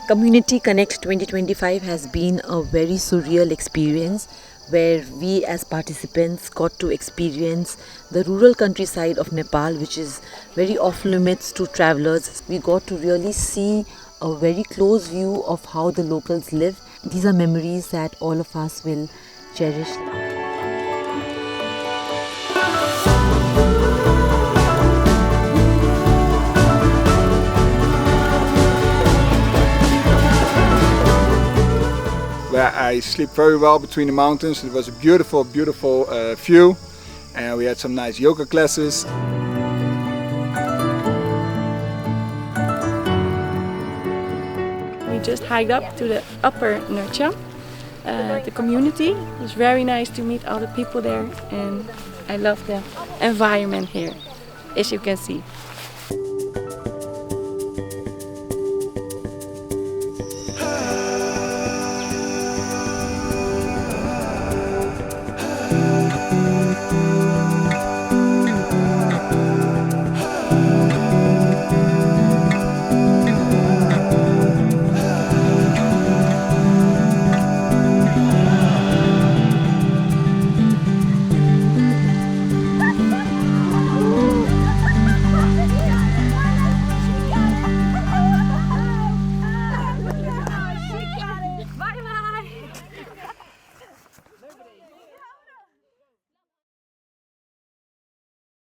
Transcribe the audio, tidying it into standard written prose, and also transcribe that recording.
Community Connect 2025 has been a very surreal experience where we as participants got to experience the rural countryside of Nepal, which is very off limits to travelers. We got to really see a very close view of how the locals live. These are memories that all of us will cherish. Where I sleep very well between the mountains. It was a beautiful, beautiful view, and we had some nice yoga classes. We just hiked up to the upper Narchyang, the community. It was very nice to meet all the people there, and I love the environment here, as you can see.